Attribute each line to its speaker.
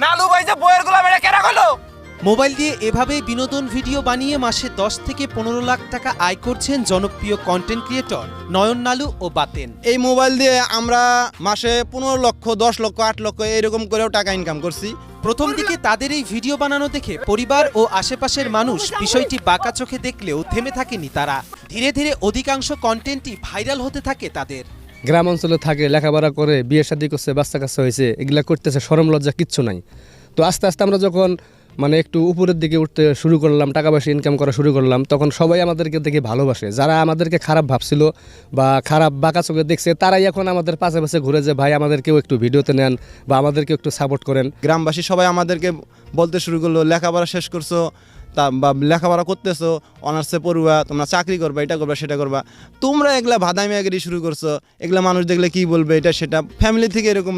Speaker 1: নালু ভাই যে বইয়ের গোলাম এটা কেনা হলো?
Speaker 2: মোবাইল দিয়ে এভাবেই বিনোদন ভিডিও বানিয়ে মাসে 10 থেকে 15 লাখ টাকা আয় করছেন জনপ্রিয় কন্টেন্ট ক্রিয়েটর নয়ন, নালু ও বাতেন।
Speaker 3: এই মোবাইল দিয়ে আমরা মাসে 15 লক্ষ, 10 লক্ষ, 8 লক্ষ এরকম করেও টাকা ইনকাম করছি।
Speaker 2: প্রথম দিকে তাদের এই ভিডিও বানানো দেখে পরিবার ও আশেপাশের মানুষ বিষয়টি বাঁকা চোখে দেখলেও থেমে থাকেনি তারা। ধীরে ধীরে অধিকাংশ কন্টেন্টই ভাইরাল হতে থাকে তাদের।
Speaker 4: গ্রাম অঞ্চলে থাকে, লেখাপড়া করে, বিয়ে শাদী করছে, বাচ্চা কাচ্চা হয়েছে, এগুলা করতেছে, শরম লজ্জা কিচ্ছু নাই। তো আস্তে আস্তে আমরা যখন একটু উপরের দিকে উঠতে শুরু করলাম, টাকা পয়সা ইনকাম করা শুরু করলাম, তখন সবাই আমাদেরকে দেখে ভালোবাসে। যারা আমাদেরকে খারাপ ভাবছিল বা খারাপ বাঁকা চোখে দেখছে, তারাই এখন আমাদের পাশে পাশে ঘুরে যে ভাই আমাদেরকেও একটু ভিডিওতে নেন বা আমাদেরকে একটু সাপোর্ট করেন।
Speaker 3: গ্রামবাসী সবাই আমাদেরকে বলতে শুরু করলো, লেখাপড়া শেষ করছো বা লেখাপড়া করতেছো, অনার্সে পড়বা, তোমরা চাকরি করবা, এটা করবা, সেটা করবা, তোমরা এগুলা ভাদাইমিয়াগিরি শুরু করছো, এগুলা মানুষ দেখলে কি বলবে, এটা সেটা। ফ্যামিলি থেকে এরকম